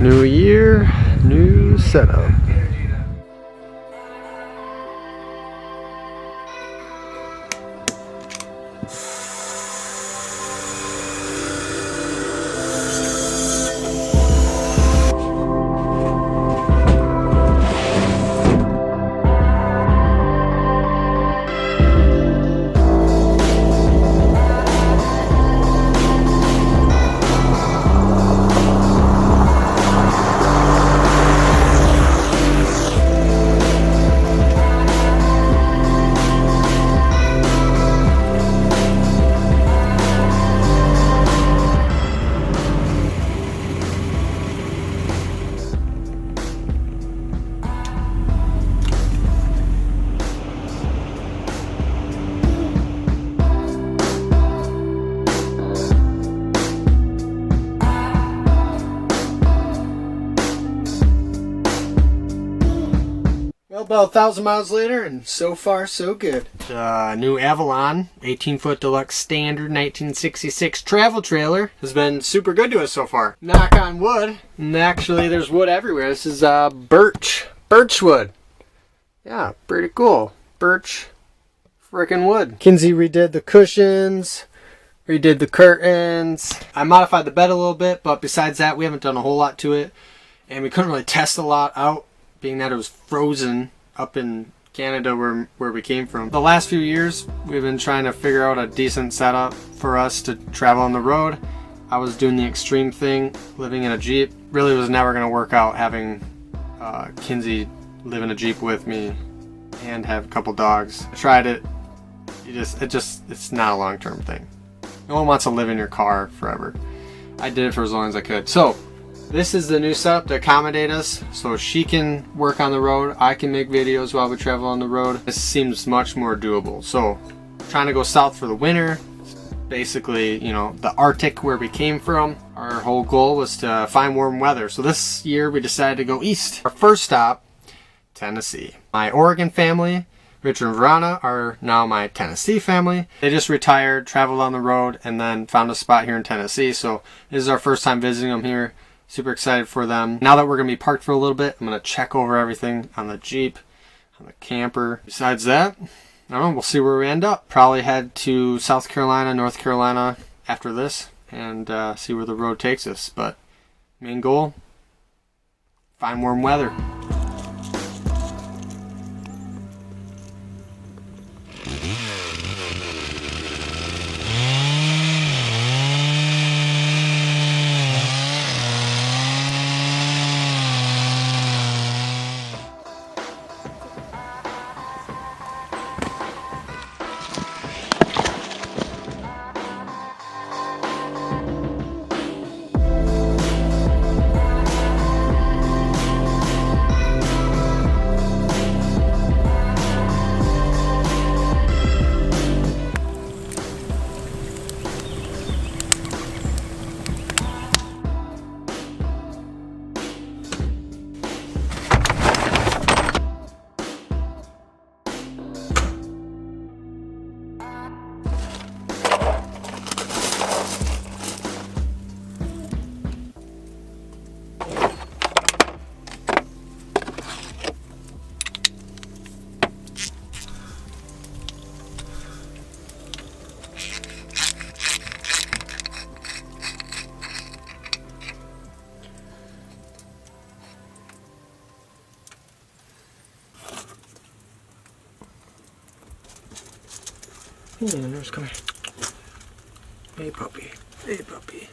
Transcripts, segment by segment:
New year, new setup. Well, about 1,000 miles later, and so far so good. New Avalon 18-foot deluxe standard 1966 travel trailer has been super good to us so far. Knock on wood, and actually there's wood everywhere. This is birch wood. Yeah, pretty cool. Birch frickin' wood. Kinsey redid the cushions, redid the curtains. I modified the bed a little bit, but besides that, we haven't done a whole lot to it, and we couldn't really test a lot out, being that it was frozen up in Canada where we came from. The last few years, we've been trying to figure out a decent setup for us to travel on the road. I was doing the extreme thing, living in a Jeep. Really was never going to work out having Kinsey live in a Jeep with me and have a couple dogs. I tried it. It's not a long-term thing. No one wants to live in your car forever. I did it for as long as I could. So this is the new setup to accommodate us, so she can work on the road, I can make videos while we travel on the road. This seems much more doable. So trying to go south for the winter, basically, you know, the Arctic where we came from. Our whole goal was to find warm weather. So this year we decided to go east. Our first stop, Tennessee. My Oregon family, Richard and Verona, are now my Tennessee family. They just retired, traveled on the road, and then found a spot here in Tennessee. So this is our first time visiting them here. Super excited for them. Now that we're going to be parked for a little bit, I'm going to check over everything on the Jeep, on the camper. Besides that, I don't know, we'll see where we end up. Probably head to South Carolina, North Carolina after this, and see where the road takes us. But main goal, find warm weather. Nurse, come here. Hey, puppy. Hey, puppy.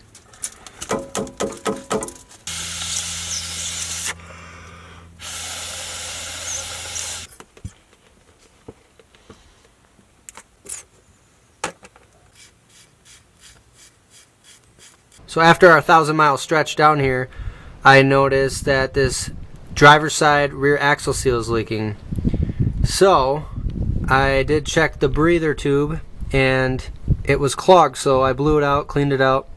So after our 1,000-mile stretch down here, I noticed that this driver's side rear axle seal is leaking. So I did check the breather tube and it was clogged, so I blew it out, cleaned it out,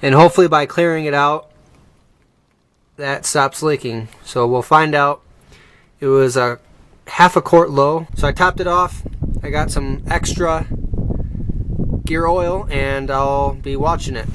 and hopefully by clearing it out that stops leaking. So we'll find out. It was a half a quart low, so I topped it off. I got some extra gear oil and I'll be watching it.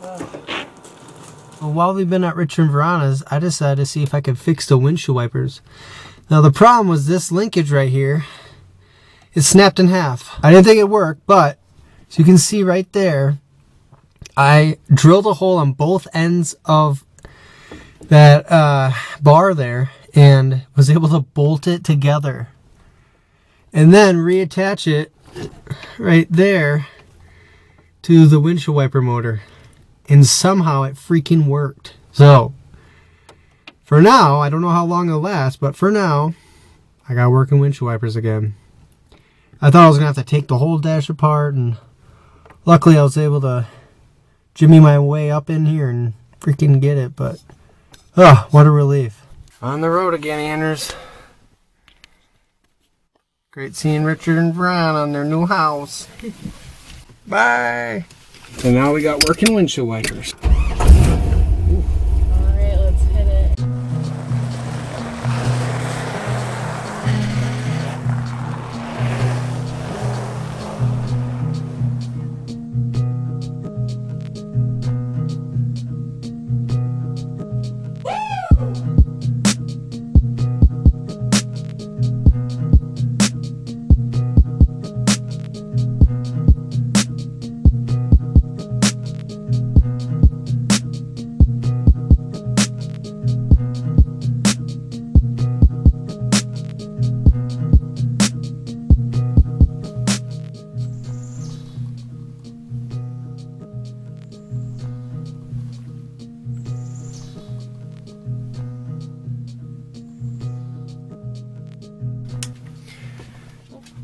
Well, while we've been at Richard and Verana's, I decided to see if I could fix the windshield wipers. Now the problem was this linkage right here. It snapped in half. I didn't think it worked, but as you can see right there, I drilled a hole on both ends of that bar there and was able to bolt it together. And then reattach it right there to the windshield wiper motor. And somehow it freaking worked. So, for now, I don't know how long it'll last, but for now, I got working windshield wipers again. I thought I was going to have to take the whole dash apart, and luckily I was able to jimmy my way up in here and freaking get it, but, oh, what a relief. On the road again, Anders. Great seeing Richard and Brian on their new house. Bye! So now we got working windshield wipers. Alright, let's hit it.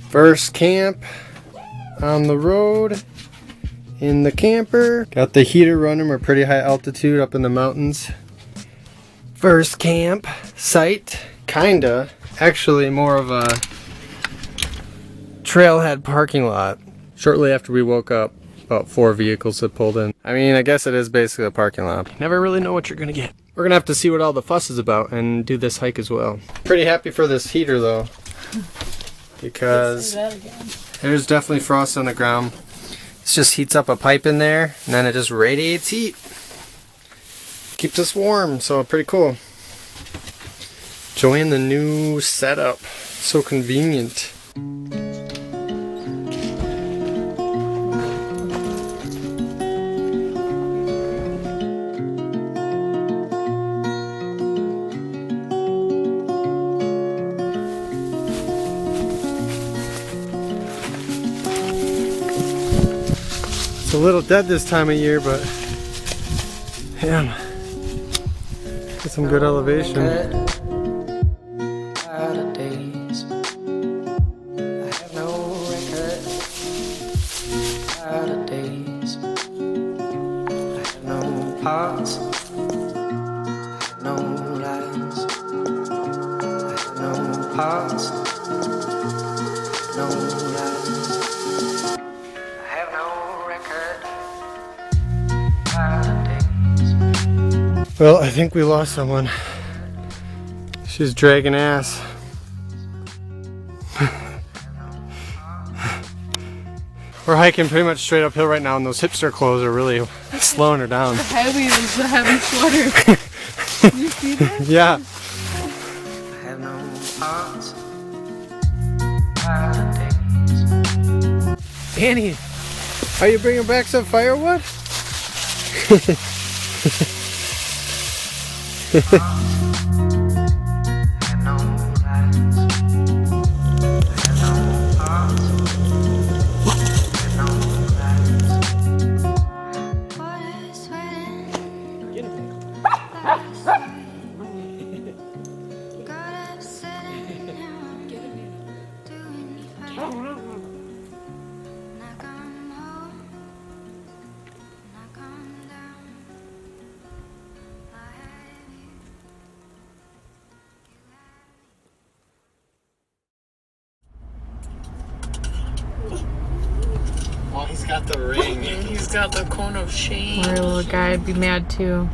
First camp on the road in the camper. Got the heater running. We're pretty high altitude up in the mountains. First camp site, kinda. Actually more of a trailhead parking lot. Shortly after we woke up, about 4 vehicles had pulled in. I mean, I guess it is basically a parking lot. You never really know what you're gonna get. We're gonna have to see what all the fuss is about and do this hike as well. Pretty happy for this heater though, because there's definitely frost on the ground. It just heats up a pipe in there and then it just radiates heat. Keeps us warm, so pretty cool. Enjoying the new setup. So convenient. It's a little dead this time of year, but man, get some good elevation. Well, I think we lost someone. She's dragging ass. We're hiking pretty much straight uphill right now, and those hipster clothes are really slowing her down. The heavy sweater. You see that? Yeah. Annie, are you bringing back some firewood? Oh, he's got the ring. He's got the cone of shame. My little guy would be mad too.